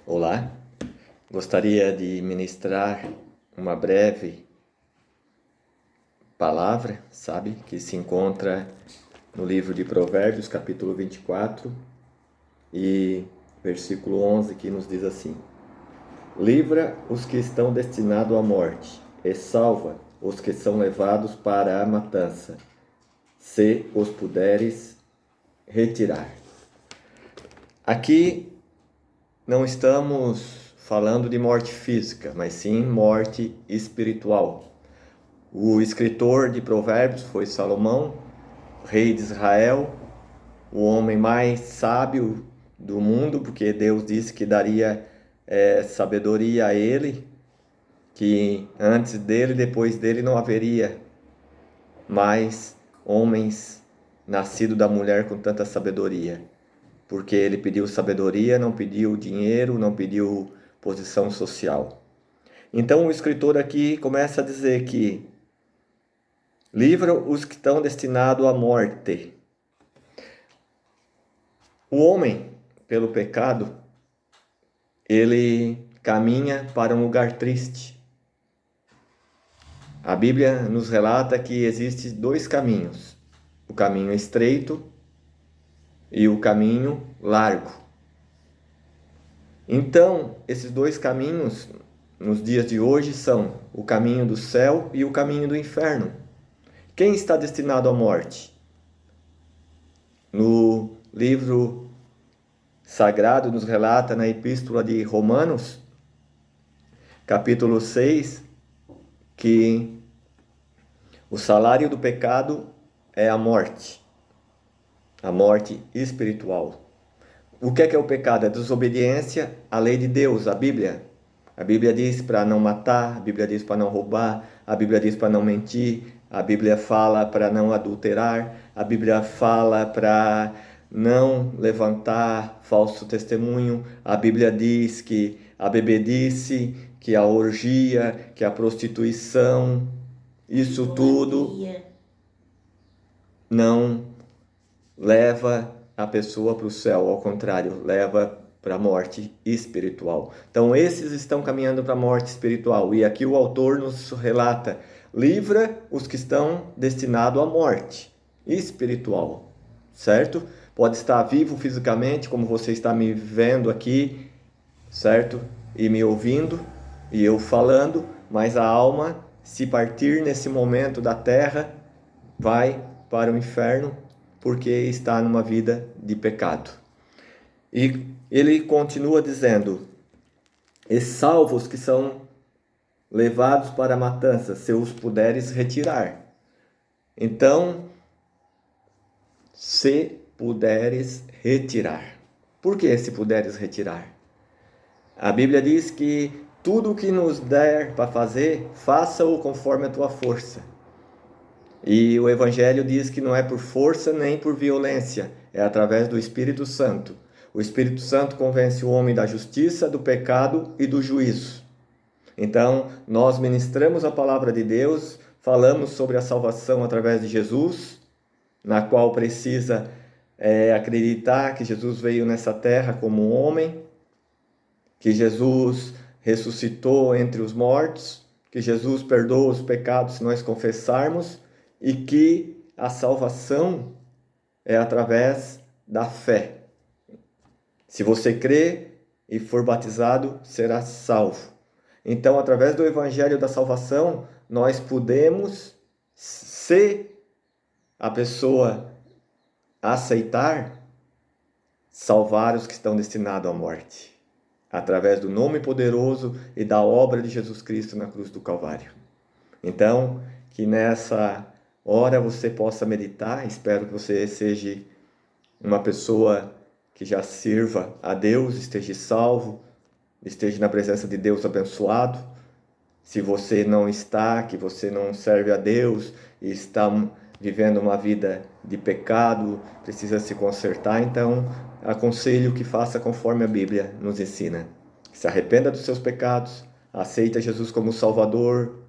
Olá, gostaria de ministrar uma breve palavra, que se encontra no livro de Provérbios, capítulo 24 e versículo 11, que nos diz assim: livra os que estão destinados à morte e salva os que são levados para a matança, se os puderes retirar. Aqui não estamos falando de morte física, mas sim morte espiritual. O escritor de Provérbios foi Salomão, rei de Israel, o homem mais sábio do mundo, porque Deus disse que daria sabedoria a ele, que antes dele e depois dele não haveria mais homens nascidos da mulher com tanta sabedoria. Porque ele pediu sabedoria, não pediu dinheiro, não pediu posição social. Então o escritor aqui começa a dizer que livra os que estão destinados à morte. O homem, pelo pecado, ele caminha para um lugar triste. A Bíblia nos relata que existem dois caminhos: o caminho estreito e o caminho largo. Então, esses dois caminhos, nos dias de hoje, são o caminho do céu e o caminho do inferno. Quem está destinado à morte? No livro sagrado nos relata na Epístola de Romanos, capítulo 6, que o salário do pecado é a morte espiritual. O que é o pecado? É a desobediência à lei de Deus, à Bíblia. A Bíblia diz para não matar, a Bíblia diz para não roubar, a Bíblia diz para não mentir, a Bíblia fala para não adulterar, a Bíblia fala para não levantar falso testemunho, a Bíblia diz que a bebedice, que a orgia, que a prostituição, isso tudo não leva a pessoa para o céu, ao contrário, leva para a morte espiritual. Então esses estão caminhando para a morte espiritual, e aqui o autor nos relata: livra os que estão destinados à morte espiritual, certo? Pode estar vivo fisicamente, como você está me vendo aqui, certo? E me ouvindo, e eu falando, mas a alma, se partir nesse momento da terra, vai para o inferno, porque está numa vida de pecado. E ele continua dizendo: e salva os que são levados para a matança, se os puderes retirar. Então, se puderes retirar. Por que se puderes retirar? A Bíblia diz que tudo o que nos der para fazer, faça-o conforme a tua força. E o Evangelho diz que não é por força nem por violência, é através do Espírito Santo. O Espírito Santo convence o homem da justiça, do pecado e do juízo. Então, nós ministramos a palavra de Deus, falamos sobre a salvação através de Jesus, na qual precisa acreditar que Jesus veio nessa terra como um homem, que Jesus ressuscitou entre os mortos, que Jesus perdoa os pecados se nós confessarmos, e que a salvação é através da fé. Se você crê e for batizado, será salvo. Então, através do Evangelho da salvação, nós podemos, se a pessoa aceitar, salvar os que estão destinados à morte, através do nome poderoso e da obra de Jesus Cristo na cruz do Calvário. Então, que nessa hora você possa meditar. Espero que você seja uma pessoa que já sirva a Deus, esteja salvo, esteja na presença de Deus abençoado. Se você não está, que você não serve a Deus e está vivendo uma vida de pecado, precisa se consertar, então aconselho que faça conforme a Bíblia nos ensina. Se arrependa dos seus pecados, aceita Jesus como Salvador,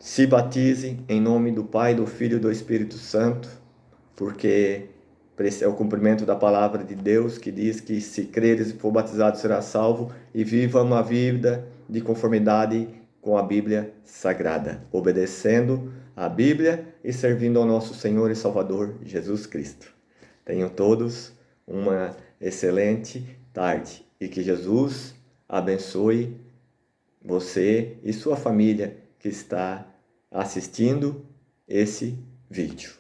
se batize em nome do Pai, do Filho e do Espírito Santo, porque é o cumprimento da palavra de Deus, que diz que se creres e for batizado será salvo, e viva uma vida de conformidade com a Bíblia Sagrada, obedecendo a Bíblia e servindo ao nosso Senhor e Salvador Jesus Cristo. Tenham todos uma excelente tarde e que Jesus abençoe você e sua família que está assistindo esse vídeo.